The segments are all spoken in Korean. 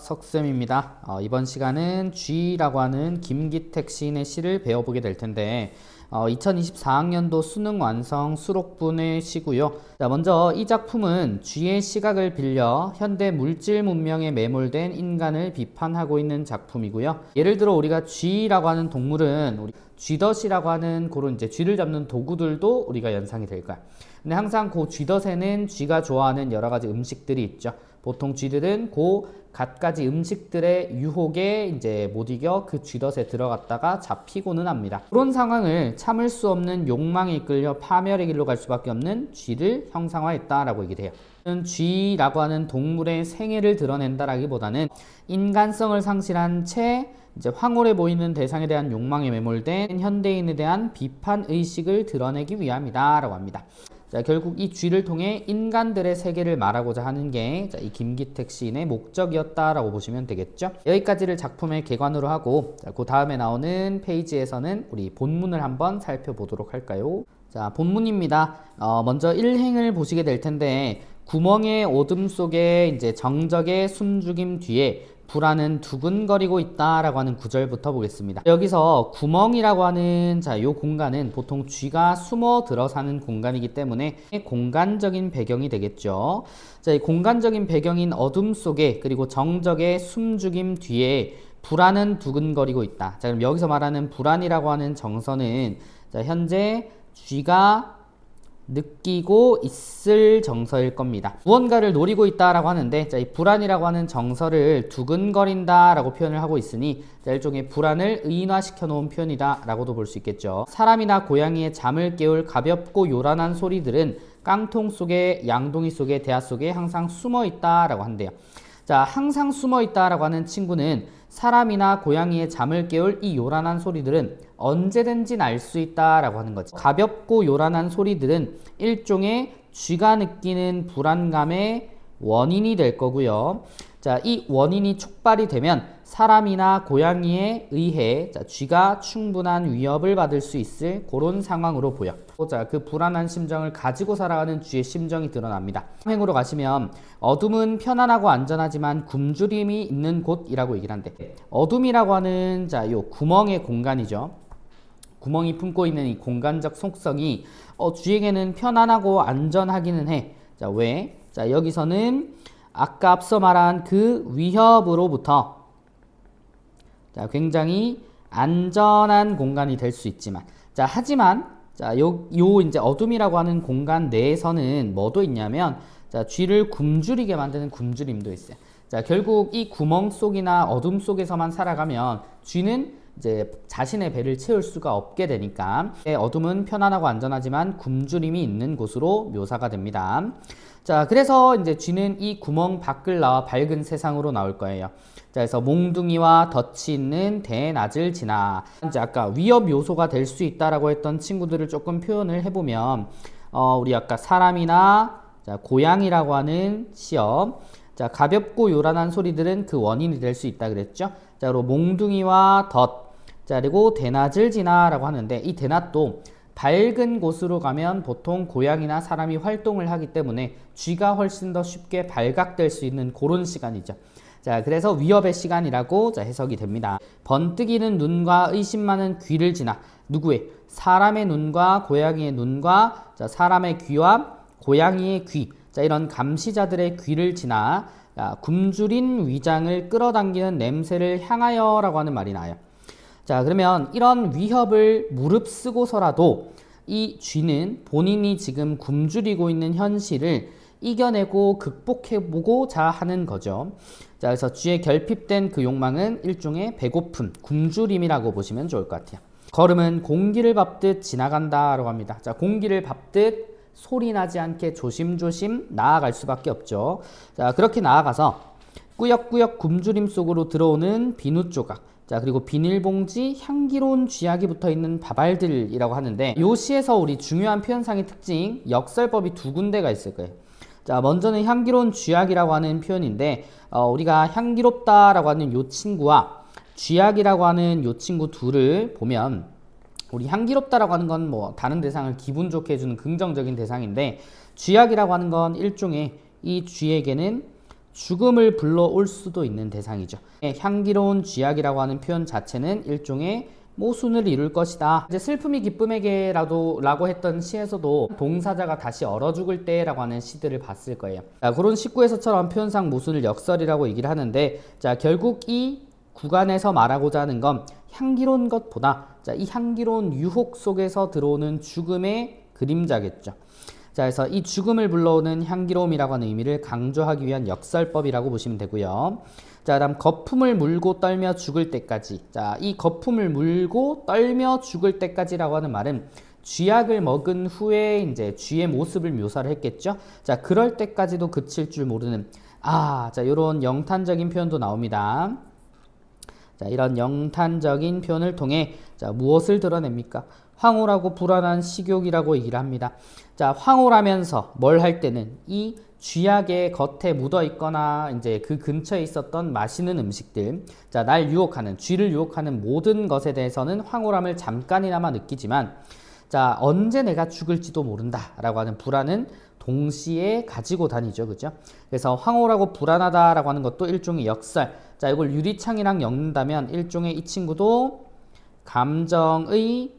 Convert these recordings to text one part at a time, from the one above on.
석쌤입니다. 이번 시간은 쥐라고 하는 김기택 시인의 시를 배워보게 될 텐데 2024학년도 수능 완성 수록분의 시고요. 자, 먼저 이 작품은 쥐의 시각을 빌려 현대 물질 문명에 매몰된 인간을 비판하고 있는 작품이고요. 예를 들어 우리가 쥐라고 하는 동물은 우리 쥐덫이라고 하는 그런 이제 쥐를 잡는 도구들도 우리가 연상이 될 거야. 근데 항상 그 쥐덫에는 쥐가 좋아하는 여러 가지 음식들이 있죠. 보통 쥐들은 갖가지 음식들의 유혹에 이제 못 이겨 그 쥐덫에 들어갔다가 잡히고는 합니다. 그런 상황을 참을 수 없는 욕망에 이끌려 파멸의 길로 갈 수밖에 없는 쥐를 형상화했다라고 얘기를 해요. 쥐라고 하는 동물의 생애를 드러낸다라기보다는 인간성을 상실한 채 이제 황홀해 보이는 대상에 대한 욕망에 매몰된 현대인에 대한 비판 의식을 드러내기 위함이다라고 합니다. 자, 결국 이 쥐를 통해 인간들의 세계를 말하고자 하는 게 이 김기택 시인의 목적이었다라고 보시면 되겠죠. 여기까지를 작품의 개관으로 하고 그 다음에 나오는 페이지에서는 우리 본문을 한번 살펴보도록 할까요? 자, 본문입니다. 먼저 1행을 보시게 될 텐데 구멍의 어둠 속에 이제 정적의 숨죽임 뒤에 불안은 두근거리고 있다라고 하는 구절부터 보겠습니다. 여기서 구멍이라고 하는 요 공간은 보통 쥐가 숨어 들어 사는 공간이기 때문에 공간적인 배경이 되겠죠. 자, 이 공간적인 배경인 어둠 속에 그리고 정적의 숨죽임 뒤에 불안은 두근거리고 있다. 자, 그럼 여기서 말하는 불안이라고 하는 정서는 현재 쥐가 느끼고 있을 정서일 겁니다. 무언가를 노리고 있다라고 하는데 이 불안이라고 하는 정서를 두근거린다라고 표현을 하고 있으니 일종의 불안을 의인화시켜 놓은 표현이다 라고도 볼 수 있겠죠. 사람이나 고양이의 잠을 깨울 가볍고 요란한 소리들은 깡통 속에 양동이 속에 대야 속에 항상 숨어 있다라고 한대요. 자, 항상 숨어 있다라고 하는 친구는 사람이나 고양이의 잠을 깨울 이 요란한 소리들은 언제든지 날 수 있다라고 하는 거지. 가볍고 요란한 소리들은 일종의 쥐가 느끼는 불안감의 원인이 될 거고요. 자, 이 원인이 촉발이 되면 사람이나 고양이에 의해 쥐가 충분한 위협을 받을 수 있을 그런 상황으로 보여. 자, 그 불안한 심정을 가지고 살아가는 쥐의 심정이 드러납니다. 행으로 가시면 어둠은 편안하고 안전하지만 굶주림이 있는 곳이라고 얘기를 한대. 어둠이라고 하는 요 구멍의 공간이죠. 구멍이 품고 있는 이 공간적 속성이 쥐에게는 편안하고 안전하기는 해. 자, 왜? 자, 여기서는 아까 앞서 말한 그 위협으로부터 굉장히 안전한 공간이 될 수 있지만 하지만 요 이제 어둠이라고 하는 공간 내에서는 뭐도 있냐면 쥐를 굶주리게 만드는 굶주림도 있어요. 자, 결국 이 구멍 속이나 어둠 속에서만 살아가면 쥐는 이제 자신의 배를 채울 수가 없게 되니까 어둠은 편안하고 안전하지만 굶주림이 있는 곳으로 묘사가 됩니다. 자, 그래서 이제 쥐는 이 구멍 밖을 나와 밝은 세상으로 나올 거예요. 자, 그래서 몽둥이와 덫이 있는 대낮을 지나 이제 아까 위협 요소가 될 수 있다라고 했던 친구들을 조금 표현을 해보면 우리 아까 사람이나 고양이라고 하는 시험. 자, 가볍고 요란한 소리들은 그 원인이 될 수 있다 그랬죠. 자, 그리고 몽둥이와 덫. 자, 그리고 대낮을 지나라고 하는데 이 대낮도 밝은 곳으로 가면 보통 고양이나 사람이 활동을 하기 때문에 쥐가 훨씬 더 쉽게 발각될 수 있는 그런 시간이죠. 자, 그래서 위협의 시간이라고 해석이 됩니다. 번뜩이는 눈과 의심 많은 귀를 지나 누구의? 사람의 눈과 고양이의 눈과 사람의 귀와 고양이의 귀. 자, 이런 감시자들의 귀를 지나 굶주린 위장을 끌어당기는 냄새를 향하여 라고 하는 말이 나와요. 자, 그러면 이런 위협을 무릅쓰고서라도 이 쥐는 본인이 지금 굶주리고 있는 현실을 이겨내고 극복해보고자 하는 거죠. 자, 그래서 쥐의 결핍된 그 욕망은 일종의 배고픔, 굶주림이라고 보시면 좋을 것 같아요. 걸음은 공기를 밟듯 지나간다라고 합니다. 자, 공기를 밟듯 소리 나지 않게 조심조심 나아갈 수밖에 없죠. 자, 그렇게 나아가서 꾸역꾸역 굶주림 속으로 들어오는 비누 조각. 자, 그리고 비닐봉지, 향기로운 쥐약이 붙어있는 바발들이라고 하는데 이 시에서 우리 중요한 표현상의 특징, 역설법이 두 군데가 있을 거예요. 자, 먼저는 향기로운 쥐약이라고 하는 표현인데 우리가 향기롭다라고 하는 요 친구와 쥐약이라고 하는 요 친구 둘을 보면 우리 향기롭다라고 하는 건 뭐 다른 대상을 기분 좋게 해주는 긍정적인 대상인데 쥐약이라고 하는 건 일종의 이 쥐에게는 죽음을 불러올 수도 있는 대상이죠. 향기로운 쥐약이라고 하는 표현 자체는 일종의 모순을 이룰 것이다. 이제 슬픔이 기쁨에게라도 라고 했던 시에서도 동사자가 다시 얼어 죽을 때라고 하는 시들을 봤을 거예요. 자, 그런 19에서처럼 표현상 모순을 역설이라고 얘기를 하는데, 자, 결국 이 구간에서 말하고자 하는 건 향기로운 것보다, 자, 이 향기로운 유혹 속에서 들어오는 죽음의 그림자겠죠. 자, 그래서 이 죽음을 불러오는 향기로움이라고 하는 의미를 강조하기 위한 역설법이라고 보시면 되고요. 자, 그다음 거품을 물고 떨며 죽을 때까지. 자, 이 거품을 물고 떨며 죽을 때까지라고 하는 말은 쥐약을 먹은 후에 이제 쥐의 모습을 묘사를 했겠죠. 자, 그럴 때까지도 그칠 줄 모르는, 자, 이런 영탄적인 표현도 나옵니다. 자, 이런 영탄적인 표현을 통해, 자, 무엇을 드러냅니까? 황홀하고 불안한 식욕이라고 얘기를 합니다. 자, 황홀하면서 뭘 할 때는 이 쥐약의 겉에 묻어 있거나 이제 그 근처에 있었던 맛있는 음식들, 자, 날 유혹하는, 쥐를 유혹하는 모든 것에 대해서는 황홀함을 잠깐이나마 느끼지만, 자, 언제 내가 죽을지도 모른다라고 하는 불안은 동시에 가지고 다니죠, 그죠? 그래서 황홀하고 불안하다라고 하는 것도 일종의 역설. 자, 이걸 유리창이랑 엮는다면 일종의 이 친구도 감정의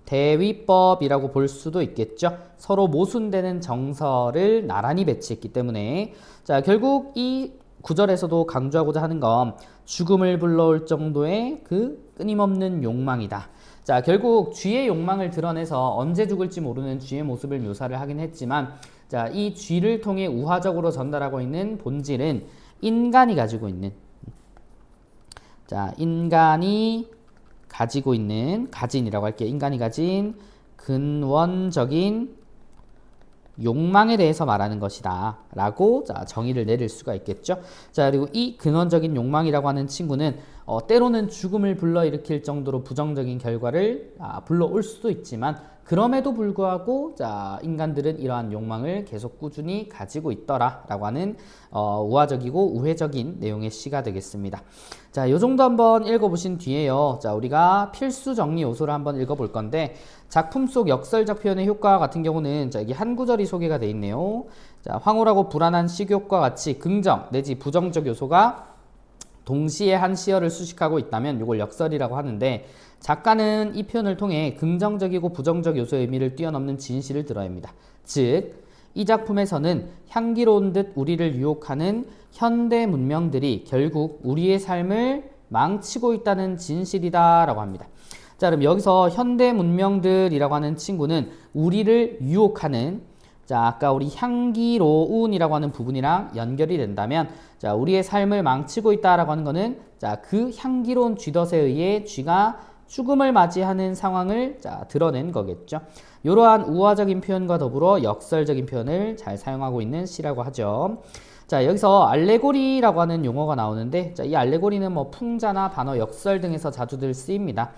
대위법이라고 볼 수도 있겠죠. 서로 모순되는 정서를 나란히 배치했기 때문에, 자, 결국 이 구절에서도 강조하고자 하는 건 죽음을 불러올 정도의 그 끊임없는 욕망이다. 자, 결국 쥐의 욕망을 드러내서 언제 죽을지 모르는 쥐의 모습을 묘사를 하긴 했지만, 자, 이 쥐를 통해 우화적으로 전달하고 있는 본질은 인간이 가지고 있는, 자, 인간이 가지고 있는, 가진이라고 할게요. 인간이 가진 근원적인 욕망에 대해서 말하는 것이다 라고, 자, 정의를 내릴 수가 있겠죠. 자, 그리고 이 근원적인 욕망이라고 하는 친구는 때로는 죽음을 불러일으킬 정도로 부정적인 결과를 불러올 수도 있지만, 그럼에도 불구하고, 자, 인간들은 이러한 욕망을 계속 꾸준히 가지고 있더라 라고 하는 우화적이고 우회적인 내용의 시가 되겠습니다. 자, 요 정도 한번 읽어보신 뒤에요, 자, 우리가 필수 정리 요소를 한번 읽어볼 건데, 작품 속 역설적 표현의 효과 같은 경우는, 자, 이게 한 구절이 소개가 되어 있네요. 자, 황홀하고 불안한 식욕과 같이 긍정 내지 부정적 요소가 동시에 한 시어를 수식하고 있다면 이걸 역설이라고 하는데, 작가는 이 표현을 통해 긍정적이고 부정적 요소의 의미를 뛰어넘는 진실을 드러냅니다. 즉, 이 작품에서는 향기로운 듯 우리를 유혹하는 현대 문명들이 결국 우리의 삶을 망치고 있다는 진실이다 라고 합니다. 자, 그럼 여기서 현대 문명들이라고 하는 친구는 우리를 유혹하는, 자, 아까 우리 향기로운이라고 하는 부분이랑 연결이 된다면, 자, 우리의 삶을 망치고 있다라고 하는 거는, 자, 그 향기로운 쥐덫에 의해 쥐가 죽음을 맞이하는 상황을, 자, 드러낸 거겠죠. 이러한 우화적인 표현과 더불어 역설적인 표현을 잘 사용하고 있는 시라고 하죠. 자, 여기서 알레고리라고 하는 용어가 나오는데, 자, 이 알레고리는 뭐 풍자나 반어, 역설 등에서 자주들 쓰입니다.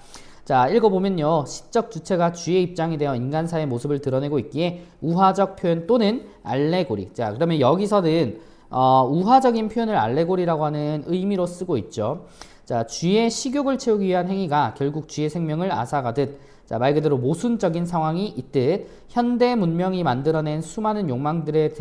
자, 읽어보면요, 시적 주체가 쥐의 입장이 되어 인간사의 모습을 드러내고 있기에 우화적 표현 또는 알레고리. 자, 그러면 여기서는 우화적인 표현을 알레고리라고 하는 의미로 쓰고 있죠. 자, 쥐의 식욕을 채우기 위한 행위가 결국 쥐의 생명을 앗아가듯, 자, 말 그대로 모순적인 상황이 있듯 현대 문명이 만들어낸 수많은 욕망의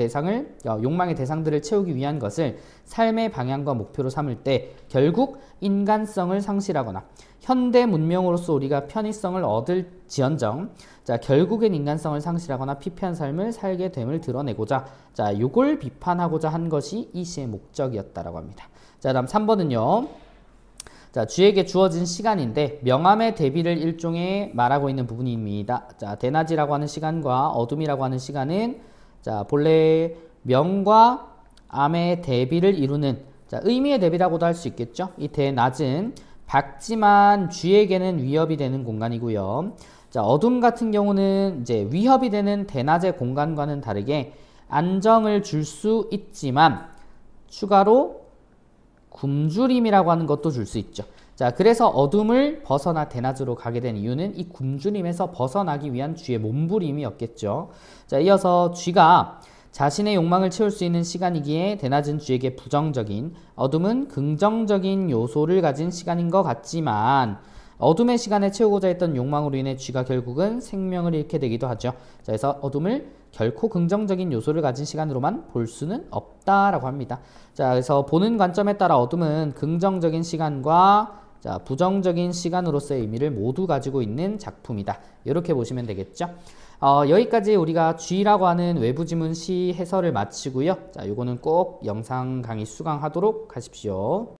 대상들을 채우기 위한 것을 삶의 방향과 목표로 삼을 때 결국 인간성을 상실하거나 현대 문명으로서 우리가 편의성을 얻을지언정, 자, 결국엔 인간성을 상실하거나 피폐한 삶을 살게 됨을 드러내고자, 자, 요걸 비판하고자 한 것이 이 시의 목적이었다라고 합니다. 자, 다음 3번은요. 자, 쥐에게 주어진 시간인데 명암의 대비를 일종의 말하고 있는 부분입니다. 자, 대낮이라고 하는 시간과 어둠이라고 하는 시간은, 자, 본래 명과 암의 대비를 이루는, 자, 의미의 대비라고도 할 수 있겠죠. 이 대낮은 밝지만 쥐에게는 위협이 되는 공간이고요. 자, 어둠 같은 경우는 이제 위협이 되는 대낮의 공간과는 다르게 안정을 줄 수 있지만 추가로 굶주림이라고 하는 것도 줄 수 있죠. 자, 그래서 어둠을 벗어나 대낮으로 가게 된 이유는 이 굶주림에서 벗어나기 위한 쥐의 몸부림이었겠죠. 자, 이어서 쥐가 자신의 욕망을 채울 수 있는 시간이기에 대낮은 쥐에게 부정적인, 어둠은 긍정적인 요소를 가진 시간인 것 같지만 어둠의 시간에 채우고자 했던 욕망으로 인해 쥐가 결국은 생명을 잃게 되기도 하죠. 자, 그래서 어둠을 결코 긍정적인 요소를 가진 시간으로만 볼 수는 없다라고 합니다. 자, 그래서 보는 관점에 따라 어둠은 긍정적인 시간과 자, 부정적인 시간으로서의 의미를 모두 가지고 있는 작품이다. 이렇게 보시면 되겠죠. 여기까지 우리가 쥐라고 하는 외부 지문 시 해설을 마치고요. 자, 요거는 꼭 영상 강의 수강하도록 하십시오.